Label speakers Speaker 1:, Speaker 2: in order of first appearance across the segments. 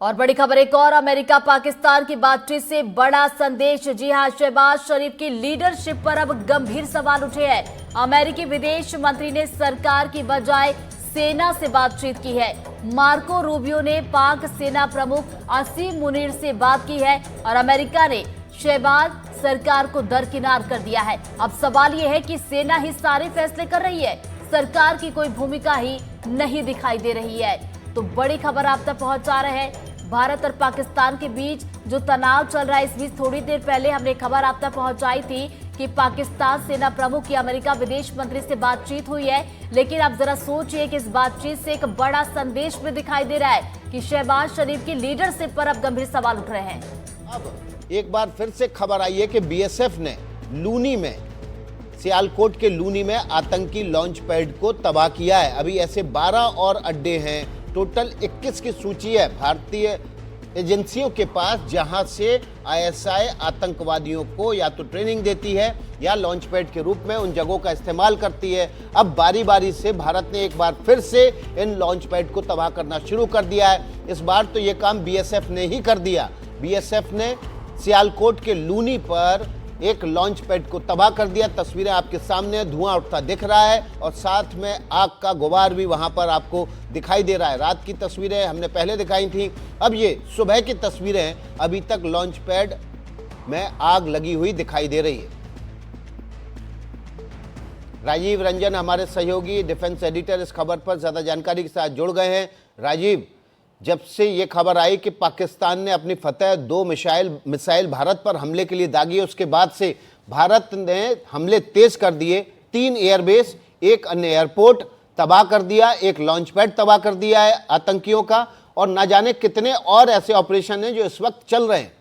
Speaker 1: और बड़ी खबर एक और, अमेरिका पाकिस्तान की बातचीत से बड़ा संदेश। जी हां, शहबाज शरीफ की लीडरशिप पर अब गंभीर सवाल उठे हैं। अमेरिकी विदेश मंत्री ने सरकार की बजाय सेना से बातचीत की है। मार्को रूबियो ने पाक सेना प्रमुख असीम मुनीर से बात की है और अमेरिका ने शहबाज सरकार को दरकिनार कर दिया है। अब सवाल यह है कि सेना ही सारे फैसले कर रही है, सरकार की कोई भूमिका ही नहीं दिखाई दे रही है। तो बड़ी खबर आप तक पहुंचा रहे हैं। भारत और पाकिस्तान के बीच जो तनाव चल रहा है, इस बीच थोड़ी देर पहले हमने खबर आप तक पहुंचाई थी कि पाकिस्तान सेना प्रमुख की अमेरिका विदेश मंत्री से बातचीत हुई है। लेकिन आप जरा सोचिए कि इस बातचीत से एक बड़ा संदेश भी दिखाई दे रहा है कि शहबाज शरीफ की लीडरशिप पर अब गंभीर सवाल उठ रहे हैं।
Speaker 2: अब एक बार फिर से खबर आई है कि बीएसएफ ने लूनी में, सियालकोट के लूनी में आतंकी लॉन्च पैड को तबाह किया है। अभी ऐसे 12 और अड्डे हैं, टोटल 21 की सूची है भारतीय एजेंसियों के पास, जहां से आईएसआई आतंकवादियों को या तो ट्रेनिंग देती है या लॉन्च पैड के रूप में उन जगहों का इस्तेमाल करती है। अब बारी बारी से भारत ने एक बार फिर से इन लॉन्च पैड को तबाह करना शुरू कर दिया है। इस बार तो ये काम बीएसएफ ने ही कर दिया। बीएसएफ ने सियालकोट के लूनी पर एक लॉन्च पैड को तबाह कर दिया। तस्वीरें आपके सामने, धुआं उठता दिख रहा है और साथ में आग का गुबार भी वहां पर आपको दिखाई दे रहा है। रात की तस्वीरें हमने पहले दिखाई थी, अब ये सुबह की तस्वीरें हैं। अभी तक लॉन्च पैड में आग लगी हुई दिखाई दे रही है। राजीव रंजन हमारे सहयोगी डिफेंस एडिटर इस खबर पर ज्यादा जानकारी के साथ जुड़ गए हैं। राजीव, जब से ये खबर आई कि पाकिस्तान ने अपनी फतह 2 मिसाइल भारत पर हमले के लिए दागी, उसके बाद से भारत ने हमले तेज कर दिए। 3 एयरबेस, एक अन्य एयरपोर्ट तबाह कर दिया, एक लॉन्च पैड तबाह कर दिया है आतंकियों का, और न जाने कितने और ऐसे ऑपरेशन हैं जो इस वक्त चल रहे हैं।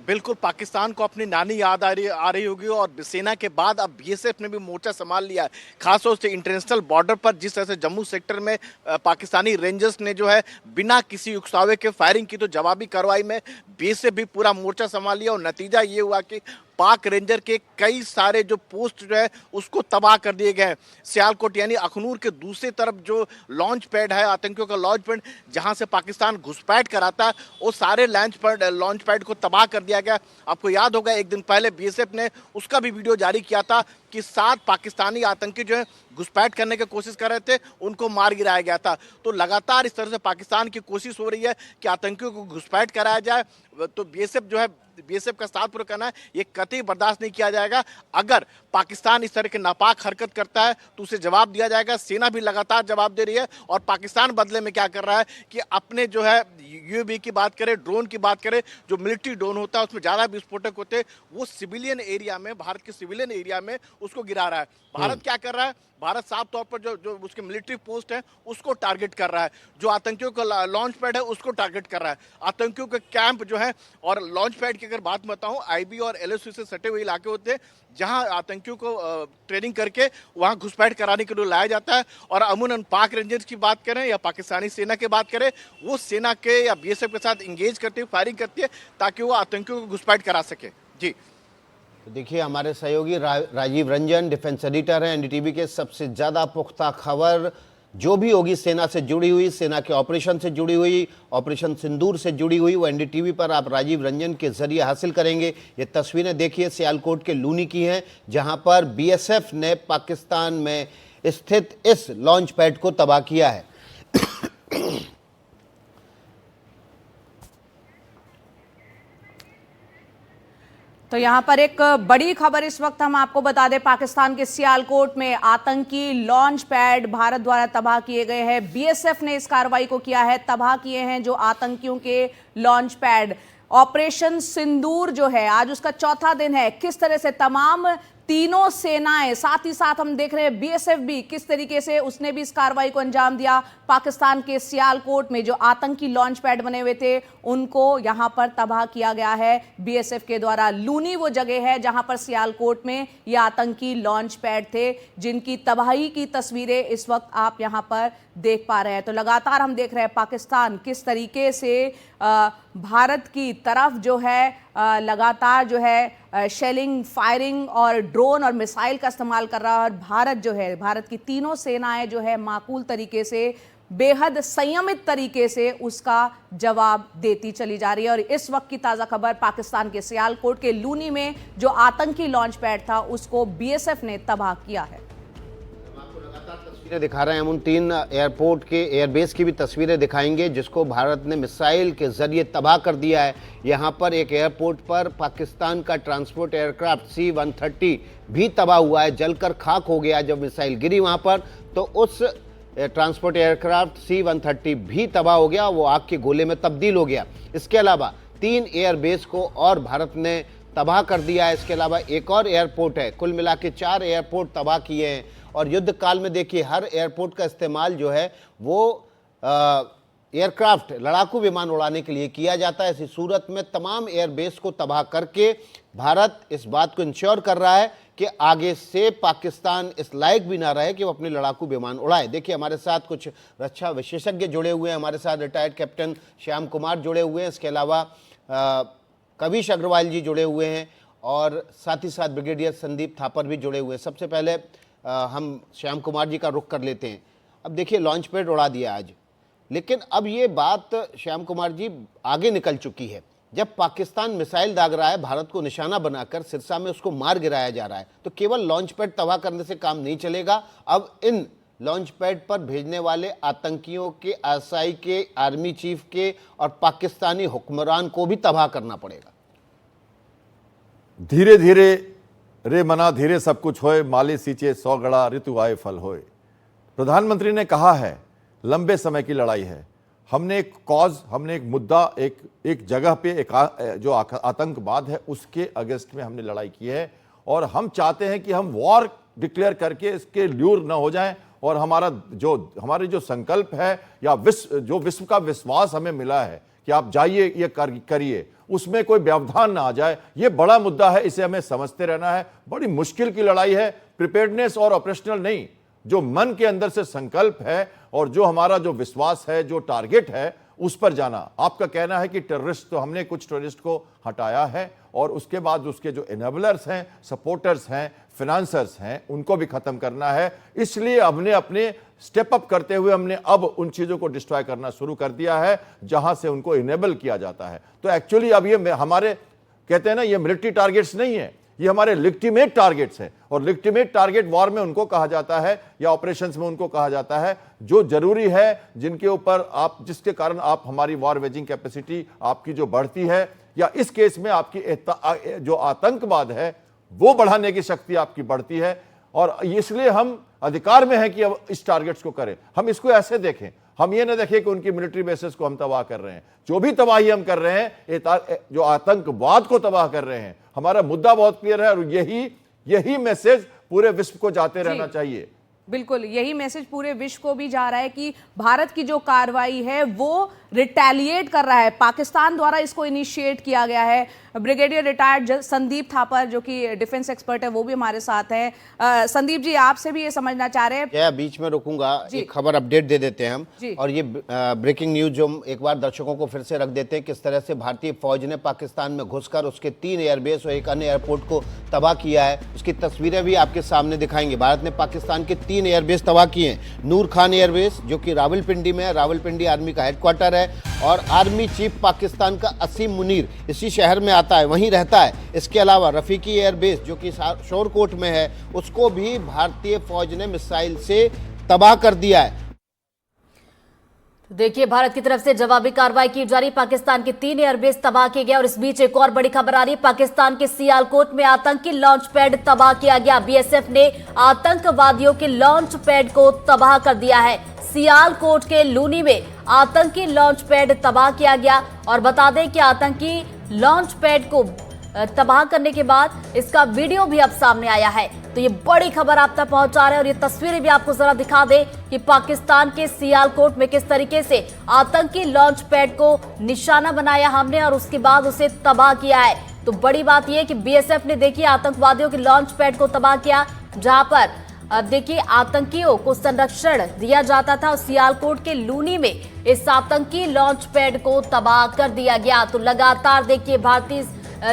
Speaker 3: बिल्कुल, पाकिस्तान को अपनी नानी याद आ रही होगी और सेना के बाद अब बीएसएफ ने भी मोर्चा संभाल लिया है। खासतौर से इंटरनेशनल बॉर्डर पर जिस तरह से जम्मू सेक्टर में पाकिस्तानी रेंजर्स ने जो है बिना किसी उकसावे के फायरिंग की, तो जवाबी कार्रवाई में बीएसएफ भी पूरा मोर्चा संभाल लिया और नतीजा ये हुआ कि पाक रेंजर के कई सारे जो पोस्ट जो है उसको तबाह कर दिए गए। सियालकोट यानी अखनूर के दूसरी तरफ जो लॉन्च पैड है, आतंकियों का लॉन्च पैड जहां से पाकिस्तान घुसपैठ कराता है, वो सारे लॉन्च पैड को तबाह कर दिया गया। आपको याद होगा एक दिन पहले बीएसएफ ने उसका भी वीडियो जारी किया था कि 7 पाकिस्तानी आतंकी जो है घुसपैठ करने की कोशिश कर रहे थे, उनको मार गिराया गया था। तो लगातार इस तरह से पाकिस्तान की कोशिश हो रही है कि आतंकियों को घुसपैठ कराया जाए। तो बीएसएफ का साथ पूरा करना है, ये कतई बर्दाश्त नहीं किया जाएगा। अगर पाकिस्तान इस तरह के नापाक हरकत करता है तो उसे जवाब दिया जाएगा। सेना भी लगातार जवाब दे रही है और पाकिस्तान बदले में क्या कर रहा है कि अपने जो है यूएवी की बात करें, ड्रोन की बात करें, जो मिलिट्री ड्रोन होता है उसमें ज़्यादा विस्फोटक होते हैं, वो सिविलियन एरिया में, भारत के सिविलियन एरिया में उसको गिरा रहा है। भारत क्या कर रहा है? भारत साफ तौर पर जो उसके मिलिट्री पोस्ट है उसको टारगेट कर रहा है, जो आतंकियों का लॉन्च पैड है उसको टारगेट कर रहा है, आतंकियों के कैंप जो है। और लॉन्च पैड की अगर बात बताऊं, आईबी और एलओसी से सटे हुए इलाके होते हैं जहां आतंकियों को ट्रेनिंग करके वहां घुसपैठ कराने के लिए लाया जाता है। और अमूमन पाक रेंजर्स की बात करें या पाकिस्तानी सेना की बात करें, वो सेना के या बीएसएफ के साथ इंगेज करती है, फायरिंग करती है ताकि वो आतंकियों को घुसपैठ करा सके। जी
Speaker 2: तो देखिए, हमारे सहयोगी राजीव रंजन डिफेंस एडिटर हैं एनडीटीवी के। सबसे ज़्यादा पुख्ता खबर जो भी होगी सेना से जुड़ी हुई, सेना के ऑपरेशन से जुड़ी हुई, ऑपरेशन सिंदूर से जुड़ी हुई, वो एनडीटीवी पर आप राजीव रंजन के जरिए हासिल करेंगे। ये तस्वीरें देखिए सियालकोट के लूनी की हैं, जहां पर बीएसएफ ने पाकिस्तान में स्थित इस लॉन्च पैड को तबाह किया है।
Speaker 4: तो यहां पर एक बड़ी खबर इस वक्त हम आपको बता दें, पाकिस्तान के सियालकोट में आतंकी लॉन्च पैड भारत द्वारा तबाह किए गए हैं। बीएसएफ ने इस कार्रवाई को किया है, तबाह किए हैं जो आतंकियों के लॉन्च पैड। ऑपरेशन सिंदूर जो है आज उसका 4था दिन है। किस तरह से तमाम तीनों सेनाएं, साथ ही साथ हम देख रहे हैं बीएसएफ भी किस तरीके से उसने भी इस कार्रवाई को अंजाम दिया। पाकिस्तान के सियालकोट में जो आतंकी लॉन्च पैड बने हुए थे उनको यहां पर तबाह किया गया है बीएसएफ के द्वारा। लूनी वो जगह है जहां पर सियालकोट में ये आतंकी लॉन्च पैड थे, जिनकी तबाही की तस्वीरें इस वक्त आप यहां पर देख पा रहे हैं। तो लगातार हम देख रहे हैं पाकिस्तान किस तरीके से भारत की तरफ जो है लगातार जो है शेलिंग, फायरिंग और ड्रोन और मिसाइल का इस्तेमाल कर रहा है। और भारत जो है, भारत की तीनों सेनाएं जो है माकूल तरीके से बेहद संयमित तरीके से उसका जवाब देती चली जा रही है। और इस वक्त की ताजा खबर, पाकिस्तान के सियालकोट के लूनी में जो आतंकी लॉन्च पैड था उसको बीएसएफ ने तबाह किया है।
Speaker 2: तस्वीरें दिखा रहे हैं हम, उन 3 एयरपोर्ट के एयरबेस की भी तस्वीरें दिखाएंगे जिसको भारत ने मिसाइल के जरिए तबाह कर दिया है। यहां पर एक एयरपोर्ट पर पाकिस्तान का ट्रांसपोर्ट एयरक्राफ्ट C-130 भी तबाह हुआ है, जलकर खाक हो गया जब मिसाइल गिरी वहां पर। तो उस ट्रांसपोर्ट एयरक्राफ्ट C-130 भी तबाह हो गया, वो आग के गोले में तब्दील हो गया। इसके अलावा 3 एयरबेस को और भारत ने तबाह कर दिया है। इसके अलावा एक और एयरपोर्ट है, कुल मिला के 4 एयरपोर्ट तबाह किए हैं। और युद्ध काल में देखिए हर एयरपोर्ट का इस्तेमाल जो है वो एयरक्राफ्ट लड़ाकू विमान उड़ाने के लिए किया जाता है। इसी सूरत में तमाम एयरबेस को तबाह करके भारत इस बात को इंश्योर कर रहा है कि आगे से पाकिस्तान इस लायक भी ना रहे कि वो अपने लड़ाकू विमान उड़ाए। देखिए हमारे साथ कुछ रक्षा विशेषज्ञ जुड़े हुए हैं, हमारे साथ रिटायर्ड कैप्टन श्याम कुमार जुड़े हुए हैं, इसके अलावा कविश अग्रवाल जी जुड़े हुए हैं और साथ ही साथ ब्रिगेडियर संदीप थापर भी जुड़े हुए हैं। सबसे पहले हम श्याम कुमार जी का रुख कर लेते हैं। अब देखिए लॉन्च पैड उड़ा दिया आज, लेकिन अब ये बात श्याम कुमार जी आगे निकल चुकी है। जब पाकिस्तान मिसाइल दाग रहा है, भारत को निशाना बनाकर सिरसा में उसको मार गिराया जा रहा है, तो केवल लॉन्च पैड तबाह करने से काम नहीं चलेगा। अब इन लॉन्च पैड पर भेजने वाले आतंकियों के, आईएसआई के, आर्मी चीफ के और पाकिस्तानी हुक्मरान को भी तबाह करना पड़ेगा।
Speaker 5: धीरे धीरे रे मना धीरे सब कुछ होए, माली सींचे 100 गड़ा ऋतु आए फल होए। प्रधानमंत्री ने कहा है लंबे समय की लड़ाई है, हमने एक कॉज, हमने एक मुद्दा, एक जगह पे जो आतंकवाद है उसके अगेंस्ट में हमने लड़ाई की है और हम चाहते हैं कि हम वॉर डिक्लेयर करके इसके ल्यूर न हो जाएं और हमारे जो संकल्प है या विश्व का विश्वास हमें मिला है कि आप जाइए ये करिए, उसमें कोई व्यवधान ना आ जाए। ये बड़ा मुद्दा है, इसे हमें समझते रहना है। बड़ी मुश्किल की लड़ाई है, प्रिपेयर्डनेस और ऑपरेशनल नहीं, जो मन के अंदर से संकल्प है और जो हमारा जो विश्वास है, जो टारगेट है, उस पर जाना। आपका कहना है कि टेररिस्ट, तो हमने कुछ टेररिस्ट को हटाया है और उसके बाद उसके जो एनेबलर्स हैं, सपोर्टर्स हैं, फिनांसर्स हैं, उनको भी खत्म करना है। इसलिए हमने अपने स्टेप अप करते हुए हमने अब उन चीजों को डिस्ट्रॉय करना शुरू कर दिया है जहां से उनको इनेबल किया जाता है। तो एक्चुअली अब ये हमारे कहते हैं ना, ये मिलिट्री टारगेट्स नहीं है, ये हमारे लेजिटिमेट टारगेट्स हैं। और लेजिटिमेट टारगेट वॉर में उनको कहा जाता है या ऑपरेशंस में उनको कहा जाता है जो जरूरी है, जिनके ऊपर आप, जिसके कारण आप हमारी वॉर वेजिंग कैपेसिटी आपकी जो बढ़ती है, या इस केस में आपकी जो आतंकवाद है वो बढ़ाने की शक्ति आपकी बढ़ती है। और इसलिए हम अधिकार में है कि अब इस टारगेट्स को करें। हम इसको ऐसे देखें, हम ये ना देखें कि उनकी मिलिट्री बेसिस को हम तबाह कर रहे हैं। जो भी तबाही हम कर रहे हैं, जो आतंकवाद को तबाह कर रहे हैं, हमारा मुद्दा बहुत क्लियर है और यही मैसेज पूरे विश्व को जाते रहना चाहिए।
Speaker 4: बिल्कुल यही मैसेज पूरे विश्व को भी जा रहा है कि भारत की जो कार्रवाई है वो रिटेलिएट कर रहा है, पाकिस्तान द्वारा इसको इनिशिएट किया गया है। ब्रिगेडियर रिटायर्ड संदीप थापर जो कि डिफेंस एक्सपर्ट है वो भी हमारे साथ हैं। संदीप जी, आपसे भी ये समझना चाह रहे हैं।
Speaker 2: क्या बीच में रुकूंगा, एक खबर अपडेट दे देते हैं हम, और ये ब्रेकिंग न्यूज जो हम एक बार दर्शकों को फिर से रख देते हैं, किस तरह से भारतीय फौज ने पाकिस्तान में घुसकर उसके 3 एयरबेस और एक अन्य एयरपोर्ट को तबाह किया है। उसकी तस्वीरें भी आपके सामने दिखाएंगे। भारत ने पाकिस्तान के 3 एयरबेस तबाह किए हैं। नूर खान एयरबेस जो कि रावलपिंडी में है, रावलपिंडी आर्मी का हेडक्वार्टर है, और आर्मी चीफ पाकिस्तान का असीम मुनीर इसी शहर में आता है, वहीं रहता है। इसके अलावा रफीकी एयरबेस जो कि शोरकोट में है, उसको भी भारतीय फौज ने मिसाइल से तबाह कर दिया है।
Speaker 1: तो देखिए भारत की तरफ से जवाबी कार्रवाई की जा रही, पाकिस्तान के 3 एयरबेस तबाह किए गए। और इस बीच एक और बड़ी खबर आ रही है, पाकिस्तान के सियालकोट में आतंकी लॉन्च पैड तबाह किया गया। बीएसएफ ने आतंकवादियों के लॉन्च पैड को तबाह कर दिया है। सियालकोट के लूनी में आतंकी लॉन्च पैड तबाह किया गया। और बता दें कि आतंकी लॉन्च पैड को तबाह करने के बाद इसका वीडियो भी अब सामने आया है। तो ये बड़ी खबर आप तक पहुंचा रहे हैं और ये तस्वीरें भी आपको जरा दिखा दें कि पाकिस्तान के सियालकोट में किस तरीके से आतंकी लॉन्च पैड को निशाना बनाया हमने और उसके बाद उसे तबाह किया है। तो बड़ी बात यह है कि बीएसएफ ने देखिए आतंकवादियों के लॉन्च पैड को तबाह किया, जहां पर देखिए आतंकियों को संरक्षण दिया जाता था। सियालकोट के लूनी में इस आतंकी लॉन्च पैड को तबाह कर दिया गया। तो लगातार देखिए भारतीय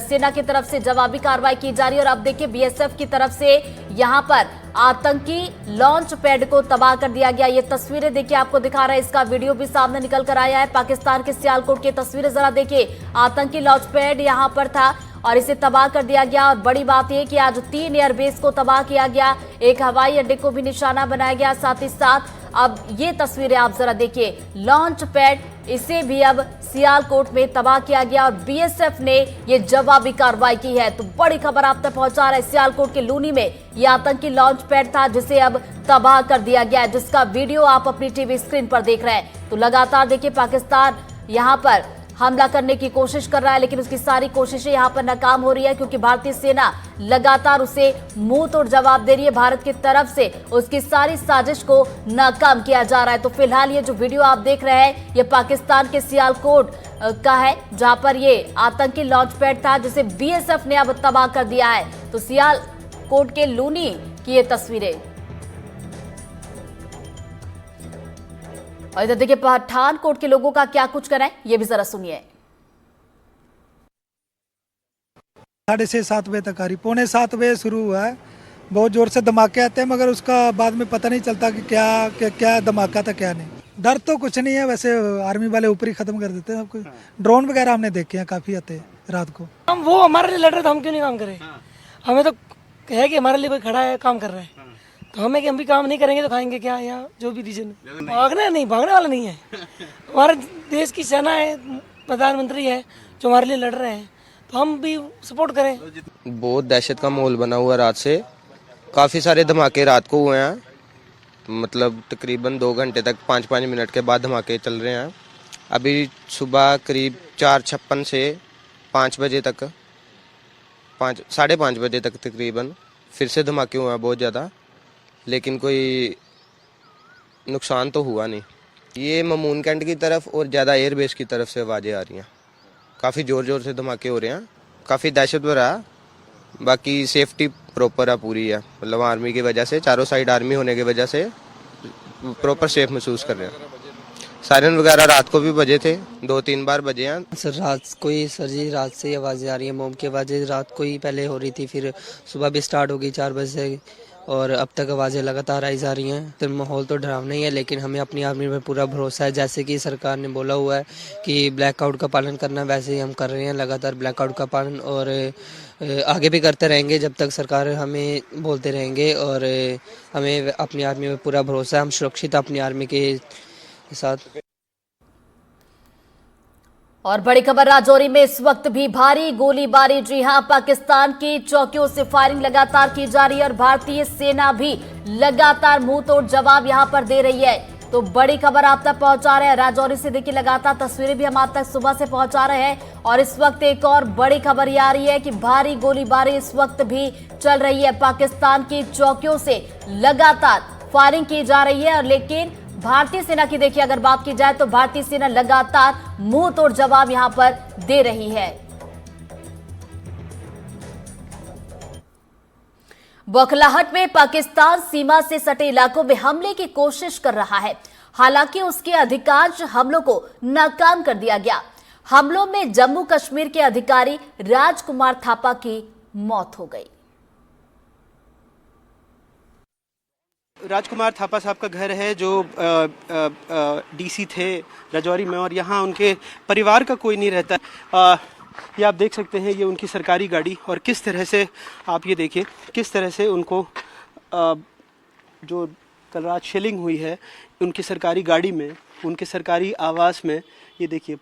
Speaker 1: सेना की तरफ से जवाबी कार्रवाई की जा रही है और अब देखिए बीएसएफ की तरफ से यहां पर आतंकी लॉन्च पैड को तबाह कर दिया गया। ये तस्वीरें देखिए, आपको दिखा रहा है, इसका वीडियो भी सामने निकल कर आया है। पाकिस्तान के सियालकोट की तस्वीरें जरा देखिए, आतंकी लॉन्च पैड यहां पर था और इसे तबाह कर दिया गया। और बड़ी बात यह कि आज 3 एयरबेस को तबाह किया गया, एक हवाई अड्डे को भी निशाना बनाया गया। साथ ही साथ अब ये तस्वीरें आप जरा देखिए, लॉन्च पैड इसे भी अब सियालकोट में तबाह किया गया और बीएसएफ ने ये जवाबी कार्रवाई की है। तो बड़ी खबर आप तक पहुंचा रहा है, सियालकोट के लूनी में ये आतंकी लॉन्च पैड था जिसे अब तबाह कर दिया गया है, जिसका वीडियो आप अपनी टीवी स्क्रीन पर देख रहे हैं। तो लगातार देखिए, पाकिस्तान यहां पर हमला करने की कोशिश कर रहा है, लेकिन उसकी सारी कोशिशें यहां पर नाकाम हो रही है, क्योंकि भारतीय सेना लगातार उसे मुंह तोड़ जवाब दे रही है। भारत की तरफ से उसकी सारी साजिश को नाकाम किया जा रहा है। तो फिलहाल ये जो वीडियो आप देख रहे हैं, ये पाकिस्तान के सियालकोट का है, जहां पर ये आतंकी लॉन्च पैड था जिसे बीएसएफ ने अब तबाह कर दिया है। तो सियालकोट के लूनी की ये तस्वीरें। और इधर देखिए, पठानकोट के लोगों का क्या कुछ कहना है, ये भी जरा सुनिए।
Speaker 6: 6:30-7 बजे तक आ रही, 6:45 बजे शुरू हुआ है। बहुत जोर से धमाके आते हैं, मगर उसका बाद में पता नहीं चलता कि क्या धमाका था क्या नहीं। डर तो कुछ नहीं है, वैसे आर्मी वाले ऊपर ही खत्म कर देते हैं सब कुछ। ड्रोन वगैरह हमने देखे हैं, काफी आते हैं रात को।
Speaker 7: हम वो हमारे लिए लड़ रहे थे, हम क्यों नहीं काम करें? हमें तो है कि हमारे लिए कोई खड़ा है, काम कर रहा है, तो हमें कि हम भी काम नहीं करेंगे तो खाएंगे क्या? यहाँ जो भी रीजन भागने वाला नहीं है। हमारे देश की सेना है, प्रधानमंत्री है जो हमारे लिए लड़ रहे हैं, तो हम भी सपोर्ट करें।
Speaker 8: बहुत दहशत का माहौल बना हुआ रात से, काफ़ी सारे धमाके रात को हुए हैं, मतलब तकरीबन 2 घंटे तक 5-5 मिनट के बाद धमाके चल रहे हैं। अभी सुबह करीब 4:56 से 5 बजे तक, 5-5:30 बजे तक तकरीबन फिर से धमाके हुए हैं बहुत ज़्यादा, लेकिन कोई नुकसान तो हुआ नहीं। ये ममून कैंट की तरफ और ज़्यादा एयरबेस की तरफ से आवाज़ें आ रही हैं, काफ़ी ज़ोर से धमाके हो रहे हैं, काफ़ी दहशत भरा है। बाकी सेफ्टी प्रॉपर है, पूरी है, मतलब आर्मी की वजह से, चारों साइड आर्मी होने की वजह से प्रॉपर सेफ महसूस कर रहे हैं। सायरन वगैरह रात को भी बजे थे, 2-3 बार बजे हैं।
Speaker 9: सर रात को ही, सर जी रात से ही आवाज़ें आ रही हैं, मोम की आवाज़ें रात को ही पहले हो रही थी, फिर सुबह भी स्टार्ट हो गई 4 बजे से, और अब तक आवाज़ें लगातार आई जा रही हैं। तो माहौल तो डरावना ही है, लेकिन हमें अपनी आर्मी में पूरा भरोसा है। जैसे कि सरकार ने बोला हुआ है कि ब्लैकआउट का पालन करना, वैसे ही हम कर रहे हैं लगातार ब्लैकआउट का पालन, और आगे भी करते रहेंगे जब तक सरकार हमें बोलते रहेंगे। और हमें अपनी आर्मी में पूरा भरोसा है, हम सुरक्षित अपनी आर्मी के साथ।
Speaker 1: और बड़ी खबर, राजौरी में इस वक्त भी भारी गोलीबारी। जी हां, पाकिस्तान की चौकियों से फायरिंग लगातार की जा रही है और भारतीय सेना भी लगातार मुंह तोड़ जवाब यहां पर दे रही है। तो बड़ी खबर आप तक पहुंचा रहे हैं राजौरी से। देखिए, लगातार तस्वीरें भी हम आप तक सुबह से पहुंचा रहे हैं। और इस वक्त एक और बड़ी खबर ये आ रही है कि भारी गोलीबारी इस वक्त भी चल रही है। पाकिस्तान की चौकियों से लगातार फायरिंग की जा रही है, और लेकिन भारतीय सेना की देखिए अगर बात की जाए तो भारतीय सेना लगातार मुंह तोड़ जवाब यहां पर दे रही है। बौखलाहट में पाकिस्तान सीमा से सटे इलाकों में हमले की कोशिश कर रहा है, हालांकि उसके अधिकांश हमलों को नाकाम कर दिया गया। हमलों में जम्मू कश्मीर के अधिकारी राजकुमार थापा की मौत हो गई।
Speaker 10: राजकुमार थापा साहब का घर है, जो डीसी थे राजौरी में, और यहाँ उनके परिवार का कोई नहीं रहता। ये आप देख सकते हैं, ये उनकी सरकारी गाड़ी, और किस तरह से आप ये देखिए किस तरह से उनको जो कल रात शेलिंग हुई है उनकी सरकारी गाड़ी में, उनके सरकारी आवास में, ये देखिए